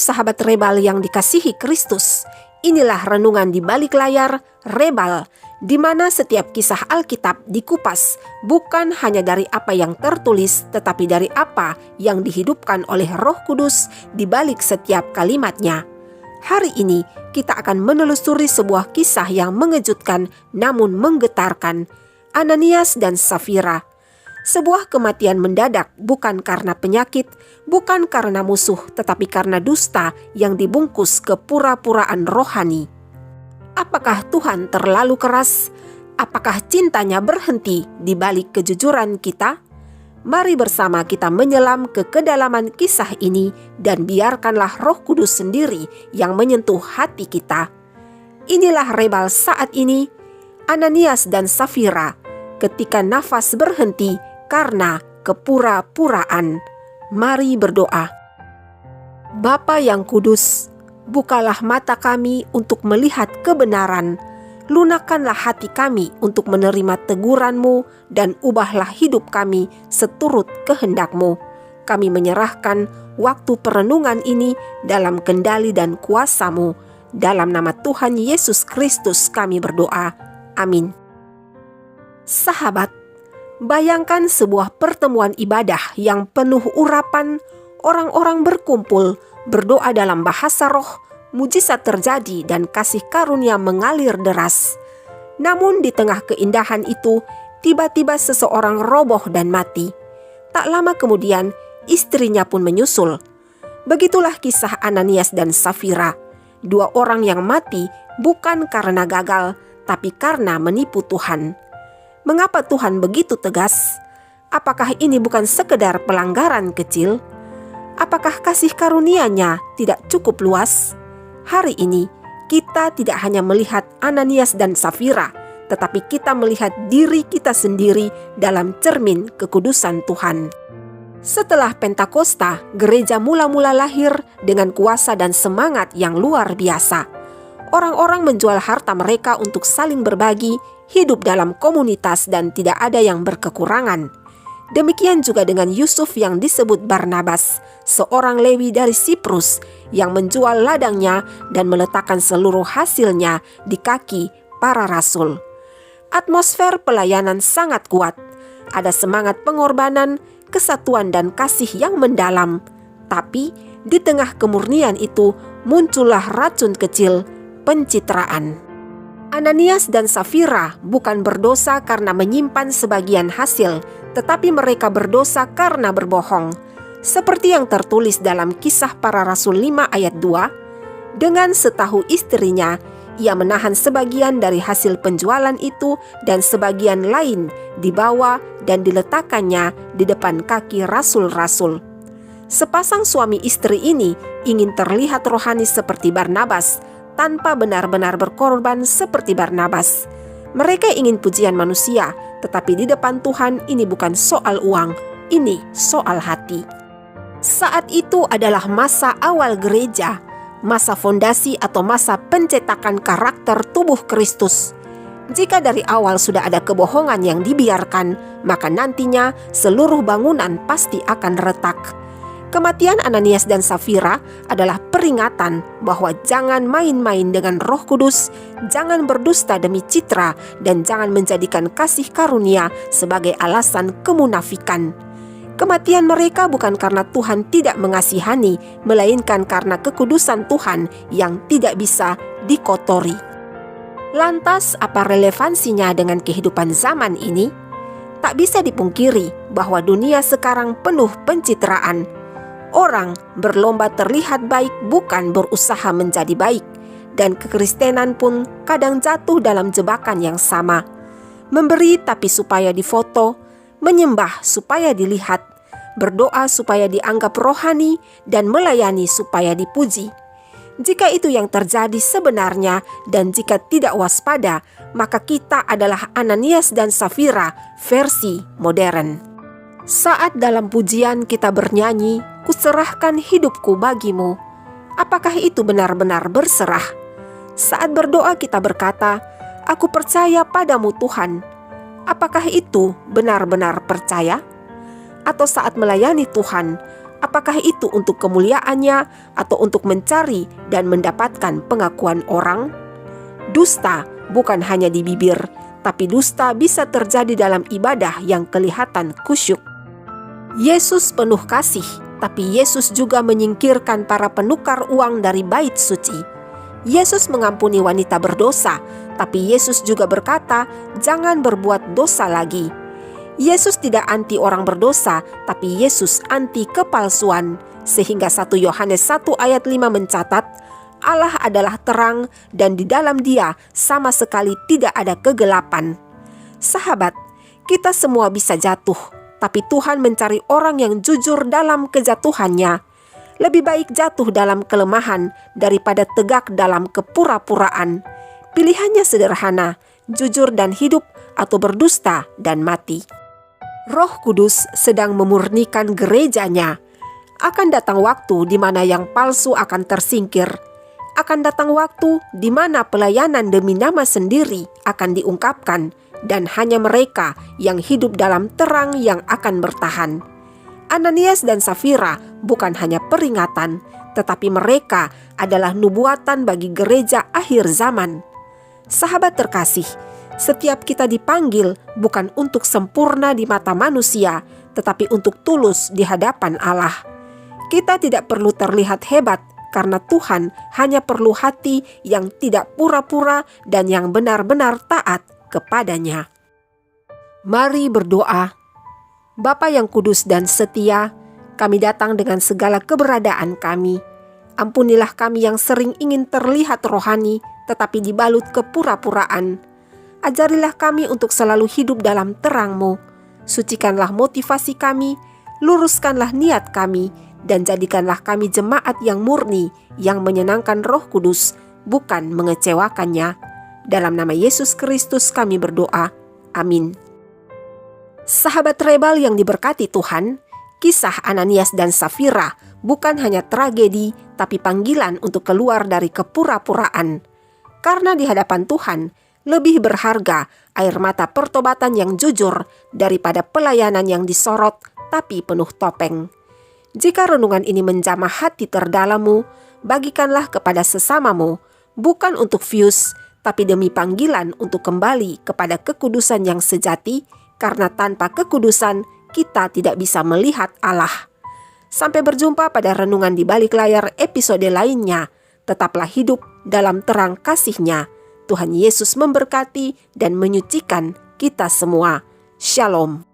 sahabat Rebal yang dikasihi Kristus, inilah renungan di balik layar Rebal, di mana setiap kisah Alkitab dikupas bukan hanya dari apa yang tertulis, tetapi dari apa yang dihidupkan oleh Roh Kudus di balik setiap kalimatnya. Hari ini kita akan menelusuri sebuah kisah yang mengejutkan namun menggetarkan, Ananias dan Safira. Sebuah kematian mendadak bukan karena penyakit, bukan karena musuh, tetapi karena dusta yang dibungkus kepura-puraan rohani. Apakah Tuhan terlalu keras? Apakah cintanya berhenti di balik kejujuran kita? Mari bersama kita menyelam ke kedalaman kisah ini dan biarkanlah Roh Kudus sendiri yang menyentuh hati kita. Inilah Rebal saat ini, Ananias dan Safira, ketika nafas berhenti karena kepura-puraan. Mari berdoa. Bapa yang kudus, bukalah mata kami untuk melihat kebenaran. Lunakkanlah hati kami untuk menerima teguran-Mu dan ubahlah hidup kami seturut kehendak-Mu. Kami menyerahkan waktu perenungan ini dalam kendali dan kuasa-Mu. Dalam nama Tuhan Yesus Kristus kami berdoa. Amin. Sahabat, bayangkan sebuah pertemuan ibadah yang penuh urapan, orang-orang berkumpul, berdoa dalam bahasa roh, mujizat terjadi dan kasih karunia mengalir deras. Namun di tengah keindahan itu, tiba-tiba seseorang roboh dan mati. Tak lama kemudian, istrinya pun menyusul. Begitulah kisah Ananias dan Safira, dua orang yang mati bukan karena gagal, tapi karena menipu Tuhan. Mengapa Tuhan begitu tegas? Apakah ini bukan sekedar pelanggaran kecil? Apakah kasih karunia-Nya tidak cukup luas? Hari ini, kita tidak hanya melihat Ananias dan Safira, tetapi kita melihat diri kita sendiri dalam cermin kekudusan Tuhan. Setelah Pentakosta, gereja mula-mula lahir dengan kuasa dan semangat yang luar biasa. Orang-orang menjual harta mereka untuk saling berbagi, hidup dalam komunitas dan tidak ada yang berkekurangan. Demikian juga dengan Yusuf yang disebut Barnabas, seorang Lewi dari Siprus yang menjual ladangnya dan meletakkan seluruh hasilnya di kaki para rasul. Atmosfer pelayanan sangat kuat. Ada semangat pengorbanan, kesatuan dan kasih yang mendalam. Tapi di tengah kemurnian itu muncullah racun kecil, pencitraan. Ananias dan Safira bukan berdosa karena menyimpan sebagian hasil, tetapi mereka berdosa karena berbohong. Seperti yang tertulis dalam Kisah Para Rasul 5 ayat 2, dengan setahu istrinya, ia menahan sebagian dari hasil penjualan itu dan sebagian lain dibawa dan diletakkannya di depan kaki rasul-rasul. Sepasang suami istri ini ingin terlihat rohani seperti Barnabas, tanpa benar-benar berkorban seperti Barnabas. Mereka ingin pujian manusia, tetapi di depan Tuhan ini bukan soal uang, ini soal hati. Saat itu adalah masa awal gereja, masa fondasi atau masa pencetakan karakter tubuh Kristus. Jika dari awal sudah ada kebohongan yang dibiarkan, maka nantinya seluruh bangunan pasti akan retak. Kematian Ananias dan Safira adalah peringatan bahwa jangan main-main dengan Roh Kudus, jangan berdusta demi citra, dan jangan menjadikan kasih karunia sebagai alasan kemunafikan. Kematian mereka bukan karena Tuhan tidak mengasihani, melainkan karena kekudusan Tuhan yang tidak bisa dikotori. Lantas, apa relevansinya dengan kehidupan zaman ini? Tak bisa dipungkiri bahwa dunia sekarang penuh pencitraan. Orang berlomba terlihat baik bukan berusaha menjadi baik, dan kekristenan pun kadang jatuh dalam jebakan yang sama. Memberi tapi supaya difoto, menyembah supaya dilihat, berdoa supaya dianggap rohani, dan melayani supaya dipuji. Jika itu yang terjadi sebenarnya dan jika tidak waspada, maka kita adalah Ananias dan Safira versi modern. Saat dalam pujian kita bernyanyi, "Kuserahkan hidupku bagimu." Apakah itu benar-benar berserah? Saat berdoa kita berkata, "Aku percaya padamu Tuhan." Apakah itu benar-benar percaya? Atau saat melayani Tuhan, Apakah itu untuk kemuliaannya atau untuk mencari dan mendapatkan pengakuan orang? Dusta bukan hanya di bibir, tapi dusta bisa terjadi dalam ibadah yang kelihatan khusyuk. Yesus penuh kasih, tapi Yesus juga menyingkirkan para penukar uang dari bait suci. Yesus mengampuni wanita berdosa, tapi Yesus juga berkata, "Jangan berbuat dosa lagi." Yesus tidak anti orang berdosa, tapi Yesus anti kepalsuan. Sehingga 1 Yohanes 1 ayat 5 mencatat, Allah adalah terang dan di dalam Dia sama sekali tidak ada kegelapan. Sahabat, kita semua bisa jatuh, tapi Tuhan mencari orang yang jujur dalam kejatuhannya. Lebih baik jatuh dalam kelemahan daripada tegak dalam kepura-puraan. Pilihannya sederhana, jujur dan hidup atau berdusta dan mati. Roh Kudus sedang memurnikan gerejanya. Akan datang waktu di mana yang palsu akan tersingkir. Akan datang waktu di mana pelayanan demi nama sendiri akan diungkapkan dan hanya mereka yang hidup dalam terang yang akan bertahan. Ananias dan Safira bukan hanya peringatan, tetapi mereka adalah nubuatan bagi gereja akhir zaman. Sahabat terkasih, setiap kita dipanggil bukan untuk sempurna di mata manusia, tetapi untuk tulus di hadapan Allah. Kita tidak perlu terlihat hebat, karena Tuhan hanya perlu hati yang tidak pura-pura dan yang benar-benar taat kepadanya. Mari berdoa. Bapa yang kudus dan setia, kami datang dengan segala keberadaan kami. Ampunilah kami yang sering ingin terlihat rohani, tetapi dibalut kepura-puraan. Ajarilah kami untuk selalu hidup dalam terang-Mu. Sucikanlah motivasi kami, luruskanlah niat kami, dan jadikanlah kami jemaat yang murni, yang menyenangkan Roh Kudus, bukan mengecewakannya. Dalam nama Yesus Kristus kami berdoa. Amin. Sahabat Rebal yang diberkati Tuhan, kisah Ananias dan Safira bukan hanya tragedi, tapi panggilan untuk keluar dari kepura-puraan. Karena di hadapan Tuhan, lebih berharga air mata pertobatan yang jujur daripada pelayanan yang disorot tapi penuh topeng. Jika renungan ini menjamah hati terdalammu, bagikanlah kepada sesamamu, bukan untuk views, tapi demi panggilan untuk kembali kepada kekudusan yang sejati, karena tanpa kekudusan kita tidak bisa melihat Allah. Sampai berjumpa pada renungan di balik layar episode lainnya. Tetaplah hidup dalam terang kasih-Nya. Tuhan Yesus memberkati dan menyucikan kita semua. Shalom.